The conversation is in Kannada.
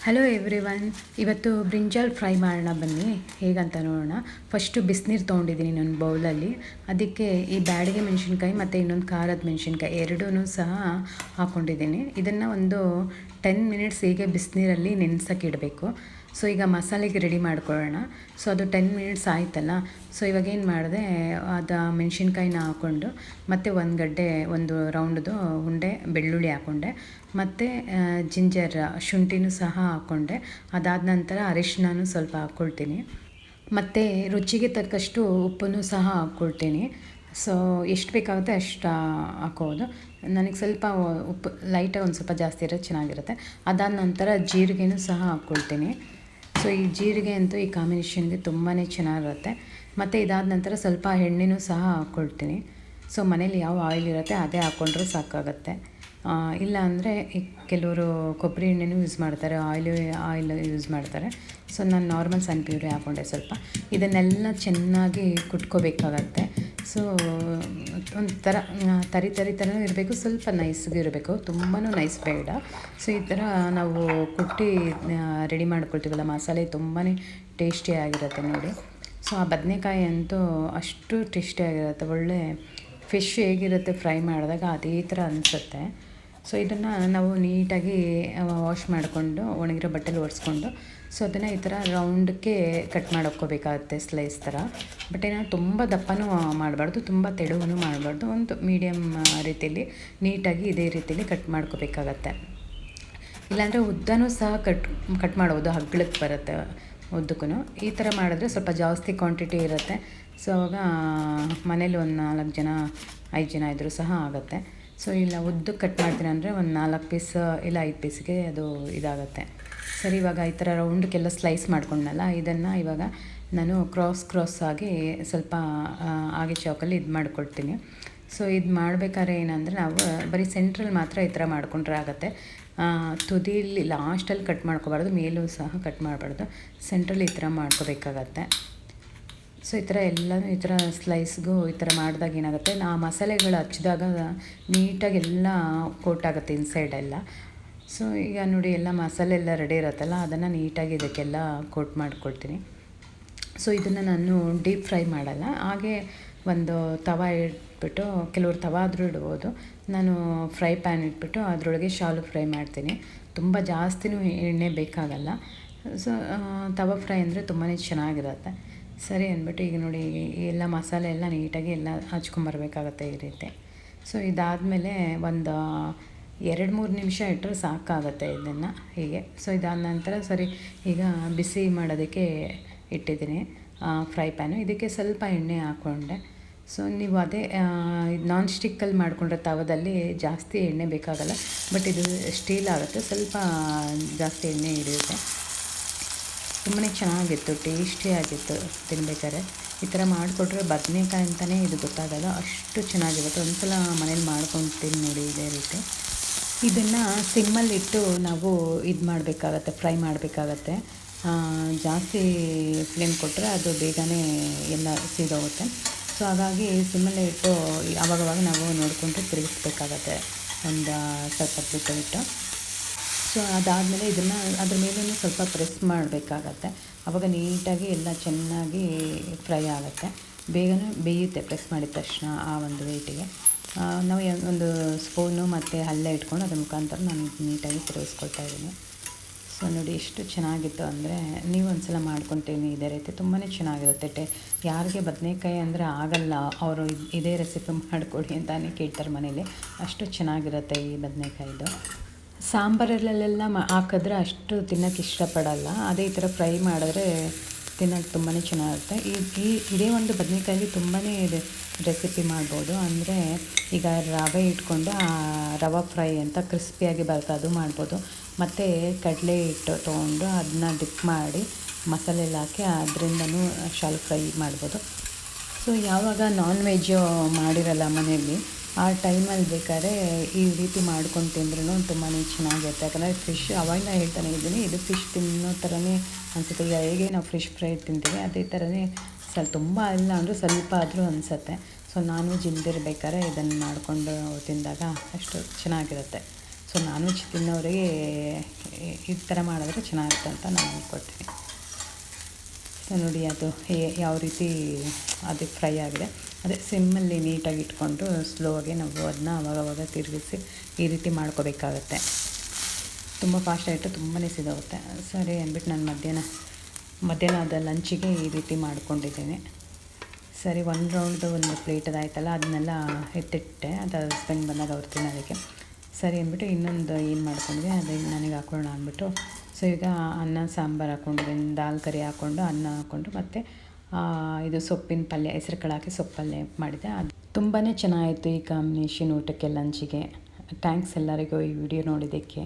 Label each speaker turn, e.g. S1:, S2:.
S1: Hello everyone. ಇವತ್ತು ಬ್ರಿಂಜಾಲ್ ಫ್ರೈ ಮಾಡೋಣ ಬನ್ನಿ, ಹೇಗಂತ ನೋಡೋಣ. ಫಸ್ಟು ಬಿಸಿನೀರು ತೊಗೊಂಡಿದ್ದೀನಿ ನನ್ನ ಬೌಲಲ್ಲಿ. ಅದಕ್ಕೆ ಈ ಬ್ಯಾಡಗೆ ಮೆಣಸಿನ್ಕಾಯಿ ಮತ್ತು ಇನ್ನೊಂದು ಖಾರದ ಮೆಣಸಿನ್ಕಾಯಿ ಎರಡೂ ಸಹ ಹಾಕ್ಕೊಂಡಿದ್ದೀನಿ. ಇದನ್ನು ಒಂದು 10 ಮಿನಿಟ್ಸ್ ಹೀಗೆ ಬಿಸಿನೀರಲ್ಲಿ ನೆನೆಸೋಕೆ ಇಡಬೇಕು. ಸೊ ಈಗ ಮಸಾಲೆಗೆ ರೆಡಿ ಮಾಡ್ಕೊಳ್ಳೋಣ. ಸೊ ಅದು 10 ಮಿನಿಟ್ಸ್ ಆಯ್ತಲ್ಲ. ಸೊ ಇವಾಗ ಏನು ಮಾಡಿದೆ, ಅದು ಮೆಣಸಿನ್ಕಾಯಿನ ಹಾಕ್ಕೊಂಡು ಮತ್ತು ಒಂದು ಗಡ್ಡೆ ಒಂದು ರೌಂಡ್ದು ಉಂಡೆ ಬೆಳ್ಳುಳ್ಳಿ ಹಾಕ್ಕೊಂಡೆ, ಮತ್ತು ಜಿಂಜರ್ ಶುಂಠಿನೂ ಸಹ ಹಾಕ್ಕೊಂಡೆ. ಅದಾದ ನಂತರ ಅರಿಶಿನನೂ ಸ್ವಲ್ಪ ಹಾಕ್ಕೊಳ್ತೀನಿ, ಮತ್ತು ರುಚಿಗೆ ತಕ್ಕಷ್ಟು ಉಪ್ಪನ್ನು ಸಹ ಹಾಕ್ಕೊಳ್ತೀನಿ. ಸೊ ಎಷ್ಟು ಬೇಕಾಗುತ್ತೆ ಅಷ್ಟು ಹಾಕೋದು. ನನಗೆ ಸ್ವಲ್ಪ ಉಪ್ಪು ಲೈಟಾಗಿ ಒಂದು ಸ್ವಲ್ಪ ಜಾಸ್ತಿ ಇರೋದು ಚೆನ್ನಾಗಿರುತ್ತೆ. ಅದಾದ ನಂತರ ಜೀರಿಗೆನೂ ಸಹ ಹಾಕ್ಕೊಳ್ತೀನಿ. ಸೊ ಈ ಜೀರಿಗೆ ಅಂತೂ ಈ ಕಾಂಬಿನೇಷನ್ಗೆ ತುಂಬಾ ಚೆನ್ನಾಗಿರುತ್ತೆ. ಮತ್ತು ಇದಾದ ನಂತರ ಸ್ವಲ್ಪ ಎಣ್ಣೆನೂ ಸಹ ಹಾಕ್ಕೊಳ್ತೀನಿ. ಸೊ ಮನೇಲಿ ಯಾವ ಆಯಿಲ್ ಇರುತ್ತೆ ಅದೇ ಹಾಕ್ಕೊಂಡ್ರೆ ಸಾಕಾಗುತ್ತೆ. ಇಲ್ಲ ಅಂದರೆ ಈ ಕೆಲವರು ಕೊಬ್ಬರಿ ಎಣ್ಣೆನೂ ಯೂಸ್ ಮಾಡ್ತಾರೆ, ಆಯಿಲ್ ಯೂಸ್ ಮಾಡ್ತಾರೆ. ಸೊ ನಾನು ನಾರ್ಮಲ್ ಸನ್ ಪ್ಯೂರಿ ಹಾಕ್ಕೊಂಡೆ ಸ್ವಲ್ಪ. ಇದನ್ನೆಲ್ಲ ಚೆನ್ನಾಗಿ ಕುಟ್ಕೋಬೇಕಾಗತ್ತೆ. ಸೊ ಒಂಥರ ತರಿ ಥರನೂ ಇರಬೇಕು, ಸ್ವಲ್ಪ ನೈಸ್ಗೂ ಇರಬೇಕು, ತುಂಬಾ ನೈಸ್ ಬೇಡ. ಸೊ ಈ ಥರ ನಾವು ಕುಟ್ಟಿ ರೆಡಿ ಮಾಡ್ಕೊಳ್ತೀವಲ್ಲ ಮಸಾಲೆ, ತುಂಬಾ ಟೇಸ್ಟಿಯಾಗಿರುತ್ತೆ ನೋಡಿ. ಸೊ ಆ ಬದನೆಕಾಯಿ ಅಂತೂ ಅಷ್ಟು ಟೇಸ್ಟಿಯಾಗಿರುತ್ತೆ. ಒಳ್ಳೆ ಫಿಶ್ ಹೇಗಿರುತ್ತೆ ಫ್ರೈ ಮಾಡಿದಾಗ ಅದೇ ಥರ ಅನಿಸುತ್ತೆ. ಸೊ ಇದನ್ನು ನಾವು ನೀಟಾಗಿ ವಾಶ್ ಮಾಡಿಕೊಂಡು ಒಣಗಿರೋ ಬಟ್ಟೆಲಿ ಒರೆಸ್ಕೊಂಡು, ಸೊ ಅದನ್ನು ಈ ಥರ ರೌಂಡಕ್ಕೆ ಕಟ್ ಮಾಡ್ಕೋಬೇಕಾಗತ್ತೆ, ಸ್ಲೈಸ್ ಥರ. ಬಟ್ ಏನೋ ತುಂಬ ದಪ್ಪನೂ ಮಾಡಬಾರ್ದು, ತುಂಬ ತೆಳುವೂ ಮಾಡಬಾರ್ದು, ಒಂದು ಮೀಡಿಯಮ್ ರೀತಿಯಲ್ಲಿ ನೀಟಾಗಿ ಇದೇ ರೀತಿಯಲ್ಲಿ ಕಟ್ ಮಾಡ್ಕೋಬೇಕಾಗತ್ತೆ. ಇಲ್ಲಾಂದರೆ ಉದ್ದನೂ ಸಹ ಕಟ್ ಮಾಡ್ಬೋದು, ಹಗ್ಲಕ್ಕೆ ಬರುತ್ತೆ ಉದ್ದಕ್ಕೂ. ಈ ಥರ ಮಾಡಿದ್ರೆ ಸ್ವಲ್ಪ ಜಾಸ್ತಿ ಕ್ವಾಂಟಿಟಿ ಇರುತ್ತೆ. ಸೊ ಆವಾಗ ಮನೇಲಿ ಒಂದು 4 ಜನ 5 ಜನ ಇದ್ದರೂ ಸಹ ಆಗುತ್ತೆ. ಸೊ ಇಲ್ಲ ಉದ್ದಕ್ಕೆ ಕಟ್ ಮಾಡ್ತೀನಿ ಅಂದರೆ ಒಂದು 4 ಪೀಸ್ ಇಲ್ಲ 5 ಪೀಸ್ಗೆ ಅದು ಇದಾಗುತ್ತೆ. ಸರಿ, ಇವಾಗ ಈ ಥರ ರೌಂಡಕ್ಕೆಲ್ಲ ಸ್ಲೈಸ್ ಮಾಡ್ಕೊಂಡಲ್ಲ, ಇದನ್ನು ಇವಾಗ ನಾನು ಕ್ರಾಸ್ ಆಗಿ ಸ್ವಲ್ಪ ಹಾಗೆ ಚಾಕಲ್ಲಿ ಇದು ಮಾಡ್ಕೊಳ್ತೀನಿ. ಸೊ ಇದು ಮಾಡಬೇಕಾದ್ರೆ ಏನಂದರೆ ನಾವು ಬರೀ ಸೆಂಟ್ರಲ್ಲಿ ಮಾತ್ರ ಈ ಥರ ಮಾಡ್ಕೊಂಡ್ರೆ ಆಗುತ್ತೆ. ತುದಿಯಲ್ಲಿ ಲಾಸ್ಟಲ್ಲಿ ಕಟ್ ಮಾಡ್ಕೋಬಾರ್ದು, ಮೇಲೂ ಸಹ ಕಟ್ ಮಾಡಬಾರ್ದು, ಸೆಂಟ್ರಲ್ಲಿ ಈ ಥರ ಮಾಡ್ಕೋಬೇಕಾಗತ್ತೆ. ಸೊ ಈ ಥರ ಎಲ್ಲನೂ ಈ ಥರ ಸ್ಲೈಸ್ಗೂ ಈ ಥರ ಮಾಡಿದಾಗ ಏನಾಗುತ್ತೆ, ಆ ಮಸಾಲೆಗಳು ಹಚ್ಚಿದಾಗ ನೀಟಾಗಿ ಎಲ್ಲ ಕೋಟ್ ಆಗುತ್ತೆ ಇನ್ಸೈಡೆಲ್ಲ. ಸೊ ಈಗ ನೋಡಿ ಎಲ್ಲ ಮಸಾಲೆ ಎಲ್ಲ ರೆಡಿ ಇರುತ್ತಲ್ಲ, ಅದನ್ನು ನೀಟಾಗಿ ಇದಕ್ಕೆಲ್ಲ ಕೋಟ್ ಮಾಡ್ಕೊಳ್ತೀನಿ. ಸೊ ಇದನ್ನು ನಾನು ಡೀಪ್ ಫ್ರೈ ಮಾಡಲ್ಲ, ಹಾಗೆ ಒಂದು ತವ ಇಟ್ಬಿಟ್ಟು, ಕೆಲವರು ತವ ಆದರೂ ಇಡ್ಬೋದು, ನಾನು ಫ್ರೈ ಪ್ಯಾನ್ ಇಟ್ಬಿಟ್ಟು ಅದರೊಳಗೆ ಶಾಲು ಫ್ರೈ ಮಾಡ್ತೀನಿ. ತುಂಬ ಜಾಸ್ತಿನೂ ಎಣ್ಣೆ ಬೇಕಾಗಲ್ಲ. ಸೊ ತವ ಫ್ರೈ ಅಂದರೆ ತುಂಬಾ ಚೆನ್ನಾಗಿರುತ್ತೆ. ಸರಿ ಅಂದ್ಬಿಟ್ಟು ಈಗ ನೋಡಿ ಎಲ್ಲ ಮಸಾಲೆ ಎಲ್ಲ ನೀಟಾಗಿ ಎಲ್ಲ ಹಚ್ಕೊಂಬರ್ಬೇಕಾಗತ್ತೆ ಈ ರೀತಿ. ಸೊ ಇದಾದಮೇಲೆ ಒಂದು 2-3 ನಿಮಿಷ ಇಟ್ಟರೆ ಸಾಕಾಗುತ್ತೆ ಇದನ್ನು ಹೀಗೆ. ಸೊ ಇದಾದ ನಂತರ ಸರಿ, ಈಗ ಬಿಸಿ ಮಾಡೋದಕ್ಕೆ ಇಟ್ಟಿದ್ದೀನಿ ಫ್ರೈ ಪ್ಯಾನು. ಇದಕ್ಕೆ ಸ್ವಲ್ಪ ಎಣ್ಣೆ ಹಾಕ್ಕೊಂಡೆ. ಸೊ ನೀವು ಅದೇ ನಾನ್ ಸ್ಟಿಕ್ಕಲ್ಲಿ ಮಾಡಿಕೊಂಡ್ರೆ ತವದಲ್ಲಿ ಜಾಸ್ತಿ ಎಣ್ಣೆ ಬೇಕಾಗಲ್ಲ, ಬಟ್ ಇದು ಸ್ಟೀಲ್ ಆಗುತ್ತೆ, ಸ್ವಲ್ಪ ಜಾಸ್ತಿ ಎಣ್ಣೆ ಹಿಡಿಯುತ್ತೆ. ತುಂಬಾ ಚೆನ್ನಾಗಿತ್ತು, ಟೇಸ್ಟಿಯಾಗಿತ್ತು ತಿನ್ಬೇಕಾದ್ರೆ. ಈ ಥರ ಮಾಡಿಕೊಟ್ರೆ ಬದನೆಕಾಯಿ ಅಂತಲೇ ಇದು ಗೊತ್ತಾಗಲ್ಲ, ಅಷ್ಟು ಚೆನ್ನಾಗಿರುತ್ತೆ. ಒಂದು ಸಲ ಮನೇಲಿ ಮಾಡ್ಕೊತೀನಿ ನೋಡಿ ಇದೇ ರೀತಿ. ಇದನ್ನು ಸಿಮ್ಮಲ್ಲಿಟ್ಟು ನಾವು ಇದು ಮಾಡಬೇಕಾಗತ್ತೆ, ಫ್ರೈ ಮಾಡಬೇಕಾಗತ್ತೆ. ಜಾಸ್ತಿ ಫ್ಲೇಮ್ ಕೊಟ್ಟರೆ ಅದು ಬೇಗನೆ ಎಲ್ಲ ಸೀದೋಗುತ್ತೆ. ಸೊ ಹಾಗಾಗಿ ಸಿಮ್ಮಲ್ಲೇ ಇಟ್ಟು ಆವಾಗವಾಗ ನಾವು ನೋಡಿಕೊಂಡು ತಿರುಗಿಸ್ಬೇಕಾಗತ್ತೆ, ಒಂದು ಸ್ವಲ್ಪ ಬಿಟ್ಟು. ಸೊ ಅದಾದಮೇಲೆ ಇದನ್ನು ಅದ್ರ ಮೇಲೂ ಸ್ವಲ್ಪ ಪ್ರೆಸ್ ಮಾಡಬೇಕಾಗತ್ತೆ, ಆವಾಗ ನೀಟಾಗಿ ಎಲ್ಲ ಚೆನ್ನಾಗಿ ಫ್ರೈ ಆಗುತ್ತೆ, ಬೇಗನೆ ಬೇಯುತ್ತೆ ಪ್ರೆಸ್ ಮಾಡಿದ ತಕ್ಷಣ. ಆ ಒಂದು ವೇಟಿಗೆ ನಾವು ಒಂದು ಸ್ಪೂನು ಮತ್ತು ಹಲ್ಲೆ ಇಟ್ಕೊಂಡು ಅದ್ರ ಮುಖಾಂತರ ನಾನು ನೀಟಾಗಿ ತಿರುಗಿಸ್ಕೊಳ್ತಾ ಇದ್ದೀನಿ. ಸೊ ನೋಡಿ ಎಷ್ಟು ಚೆನ್ನಾಗಿತ್ತು ಅಂದರೆ, ನೀವು ಒಂದು ಸಲ ಮಾಡ್ಕೊತೀನಿ ಇದೇ ರೀತಿ, ತುಂಬಾ ಚೆನ್ನಾಗಿರುತ್ತೆ. ಯಾರಿಗೆ ಬದನೆಕಾಯಿ ಅಂದರೆ ಆಗಲ್ಲ, ಅವರು ಇದೇ ರೆಸಿಪಿ ಮಾಡಿಕೊಡಿ ಅಂತಾನೆ ಕೇಳ್ತಾರೆ ಮನೇಲಿ, ಅಷ್ಟು ಚೆನ್ನಾಗಿರುತ್ತೆ ಈ ಬದನೆಕಾಯಿದು. ಸಾಂಬಾರಲ್ಲೆಲ್ಲ ಹಾಕಿದ್ರೆ ಅಷ್ಟು ತಿನ್ನೋಕ್ಕೆ ಇಷ್ಟಪಡಲ್ಲ, ಅದೇ ಈ ಥರ ಫ್ರೈ ಮಾಡಿದ್ರೆ ತಿನ್ನೋಕ್ಕೆ ತುಂಬಾ ಚೆನ್ನಾಗಿರುತ್ತೆ. ಇದೇ ಒಂದು ಬದನೆಕಾಯಲ್ಲಿ ತುಂಬಾ ರೆಸಿಪಿ ಮಾಡ್ಬೋದು. ಅಂದರೆ ಈಗ ರವೆ ಇಟ್ಕೊಂಡು ರವೆ ಫ್ರೈ ಅಂತ ಕ್ರಿಸ್ಪಿಯಾಗಿ ಬರುತ್ತೆ, ಅದು ಮಾಡ್ಬೋದು. ಮತ್ತು ಕಡಲೆ ಹಿಟ್ಟು ತೊಗೊಂಡು ಅದನ್ನ ಡಿಪ್ ಮಾಡಿ ಮಸಾಲೆ ಎಲ್ಲ ಹಾಕಿ ಅದರಿಂದನೂ ಶಾಲು ಫ್ರೈ ಮಾಡ್ಬೋದು. ಸೊ ಯಾವಾಗ ನಾನ್ ವೆಜ್ಜು ಮಾಡಿರಲ್ಲ ಮನೆಯಲ್ಲಿ, ಆ ಟೈಮಲ್ಲಿ ಬೇಕಾದ್ರೆ ಈ ರೀತಿ ಮಾಡ್ಕೊಂಡು ತಿಂದ್ರೂ ತುಂಬಾ ಚೆನ್ನಾಗಿರುತ್ತೆ. ಯಾಕಂದರೆ ಫಿಶ್ ಅವಾಗಲೇ ಹೇಳ್ತಾನೆ ಇದ್ದೀನಿ, ಇದು ಫಿಶ್ ತಿನ್ನೋ ಥರನೇ ಅನಿಸುತ್ತೆ. ಹೇಗೆ ನಾವು ಫಿಶ್ ಫ್ರೈ ತಿಂತೀವಿ ಅದೇ ಥರನೇ ತುಂಬ ಇಲ್ಲ ಅಂದರೂ ಸ್ವಲ್ಪ ಆದರೂ ಅನಿಸುತ್ತೆ. ಸೊ ನಾನ್ ವೆಜ್ ಇಲ್ದಿರ್ಬೇಕಾದ್ರೆ ಇದನ್ನು ಮಾಡಿಕೊಂಡು ತಿಂದಾಗ ಅಷ್ಟು ಚೆನ್ನಾಗಿರುತ್ತೆ. ಸೊ ನಾನ್ ವೆಜ್ ತಿನ್ನೋರಿಗೆ ಈ ಥರ ಮಾಡಿದ್ರೆ ಚೆನ್ನಾಗಿರುತ್ತೆ ಅಂತ ನಾನು ಅಂದ್ಕೊಳ್ತೀನಿ. ಸೊ ನೋಡಿ ಅದು ಯಾವ ರೀತಿ ಅದು ಫ್ರೈ ಆಗಿದೆ. ಅದೇ ಸಿಮ್ಮಲ್ಲಿ ನೀಟಾಗಿ ಇಟ್ಕೊಂಡು ಸ್ಲೋಗೆ ನಾವು ಅದನ್ನ ಅವಾಗವಾಗ ತಿರುಗಿಸಿ ಈ ರೀತಿ ಮಾಡ್ಕೋಬೇಕಾಗತ್ತೆ. ತುಂಬ ಫಾಸ್ಟಾಗಿಟ್ಟು ತುಂಬಾ ಸಿದೋಗುತ್ತೆ. ಸರಿ ಅಂದ್ಬಿಟ್ಟು ನಾನು ಮಧ್ಯಾಹ್ನದ ಲಂಚಿಗೆ ಈ ರೀತಿ ಮಾಡ್ಕೊಂಡಿದ್ದೀನಿ. ಸರಿ, ಒಂದು ರೌಂಡ್ದು ಒಂದು ಪ್ಲೇಟದಾಯ್ತಲ್ಲ, ಅದನ್ನೆಲ್ಲ ಎತ್ತಿಟ್ಟೆ. ಅದು ಹಸ್ಬೆಂಡ್ ಬಂದಾಗ ಅವ್ರು ತಿನ್ನೋದಕ್ಕೆ ಸರಿ ಅಂದ್ಬಿಟ್ಟು ಇನ್ನೊಂದು ಏನು ಮಾಡ್ಕೊಂಡಿದ್ದೆ ಅದು ನನಗೆ ಹಾಕೊಳ್ಳೋಣ ಅಂದ್ಬಿಟ್ಟು. ಸೊ ಈಗ ಅನ್ನ ಸಾಂಬಾರು ಹಾಕ್ಕೊಂಡಿದ್ದೀನಿ, ದಾಲ್ ಕರಿ ಹಾಕ್ಕೊಂಡು ಅನ್ನ ಹಾಕ್ಕೊಂಡು ಮತ್ತು ಇದು ಸೊಪ್ಪಿನ ಪಲ್ಯ, ಹೆಸ್ರು ಕಾಳು ಹಾಕಿ ಸೊಪ್ಪು ಪಲ್ಯ ಮಾಡಿದ್ದೆ. ಅದು ತುಂಬಾ ಚೆನ್ನಾಗಿತ್ತು ಈ ಕಾಂಬಿನೇಷನ್ ಊಟಕ್ಕೆ, ಲಂಚಿಗೆ. ಥ್ಯಾಂಕ್ಸ್ ಎಲ್ಲರಿಗೂ ಈ ವಿಡಿಯೋ ನೋಡಿದ್ದಕ್ಕೆ.